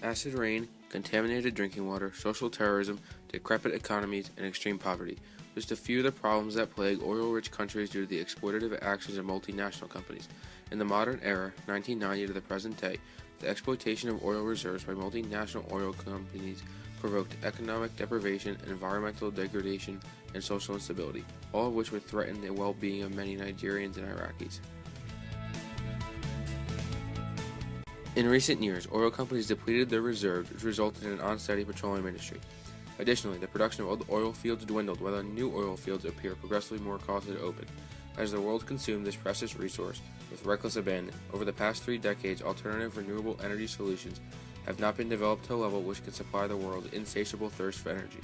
acid rain, contaminated drinking water, social terrorism, decrepit economies, and extreme poverty. Just a few of the problems that plague oil-rich countries due to the exploitative actions of multinational companies. In the modern era, 1990 to the present day, the exploitation of oil reserves by multinational oil companies provoked economic deprivation, environmental degradation, and social instability, all of which would threaten the well-being of many Nigerians and Iraqis. In recent years, oil companies depleted their reserves, which resulted in an unsteady petroleum industry. Additionally, the production of old oil fields dwindled, while new oil fields appear progressively more costly to open. As the world consumed this precious resource with reckless abandon, over the past 3 decades, alternative renewable energy solutions have not been developed to a level which can supply the world's insatiable thirst for energy.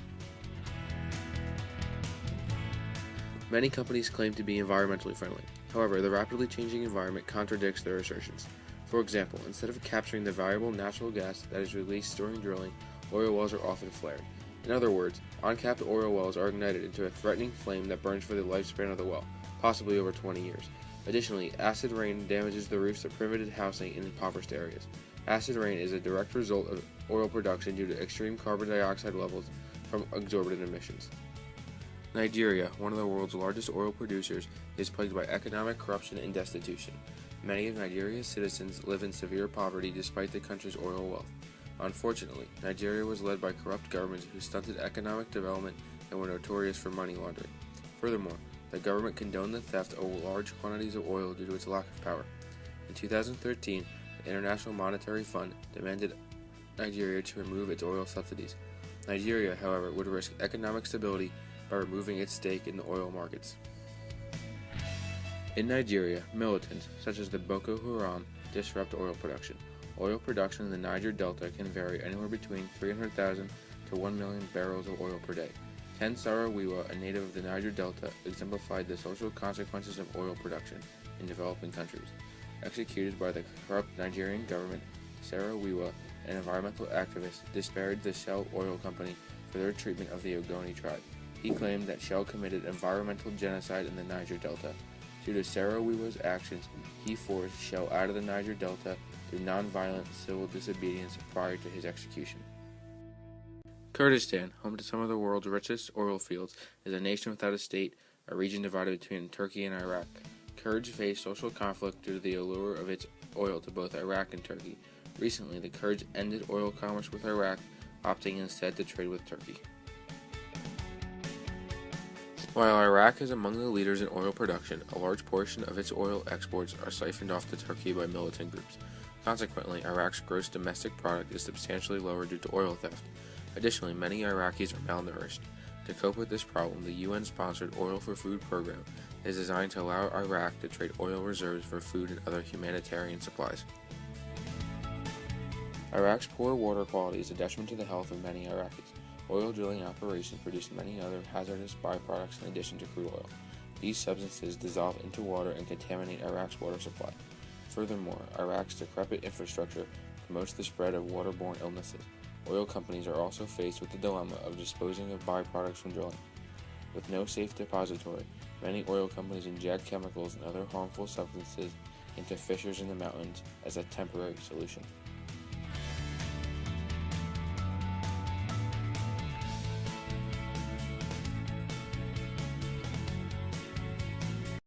Many companies claim to be environmentally friendly. However, the rapidly changing environment contradicts their assertions. For example, instead of capturing the valuable natural gas that is released during drilling, oil wells are often flared. In other words, uncapped oil wells are ignited into a threatening flame that burns for the lifespan of the well, possibly over 20 years. Additionally, acid rain damages the roofs of primitive housing in impoverished areas. Acid rain is a direct result of oil production due to extreme carbon dioxide levels from exorbitant emissions. Nigeria, one of the world's largest oil producers, is plagued by economic corruption and destitution. Many of Nigeria's citizens live in severe poverty despite the country's oil wealth. Unfortunately, Nigeria was led by corrupt governments who stunted economic development and were notorious for money laundering. Furthermore, the government condoned the theft of large quantities of oil due to its lack of power. In 2013, the International Monetary Fund demanded Nigeria to remove its oil subsidies. Nigeria, however, would risk economic stability by removing its stake in the oil markets. In Nigeria, militants, such as the Boko Haram, disrupt oil production. Oil production in the Niger Delta can vary anywhere between 300,000 to 1 million barrels of oil per day. Ken Saro-wiwa, a native of the Niger Delta, exemplified the social consequences of oil production in developing countries. Executed by the corrupt Nigerian government, Saro-wiwa, an environmental activist, disparaged the Shell Oil Company for their treatment of the Ogoni tribe. He claimed that Shell committed environmental genocide in the Niger Delta. Due to Saro-wiwa's actions, he forced Shell out of the Niger Delta through non-violent civil disobedience prior to his execution. Kurdistan, home to some of the world's richest oil fields, is a nation without a state, a region divided between Turkey and Iraq. Kurds face social conflict due to the allure of its oil to both Iraq and Turkey. Recently, the Kurds ended oil commerce with Iraq, opting instead to trade with Turkey. While Iraq is among the leaders in oil production, a large portion of its oil exports are siphoned off to Turkey by militant groups. Consequently, Iraq's gross domestic product is substantially lower due to oil theft. Additionally, many Iraqis are malnourished. To cope with this problem, the UN-sponsored Oil for Food program is designed to allow Iraq to trade oil reserves for food and other humanitarian supplies. Iraq's poor water quality is a detriment to the health of many Iraqis. Oil drilling operations produce many other hazardous byproducts in addition to crude oil. These substances dissolve into water and contaminate Iraq's water supply. Furthermore, Iraq's decrepit infrastructure promotes the spread of waterborne illnesses. Oil companies are also faced with the dilemma of disposing of byproducts from drilling. With no safe depository, many oil companies inject chemicals and other harmful substances into fissures in the mountains as a temporary solution.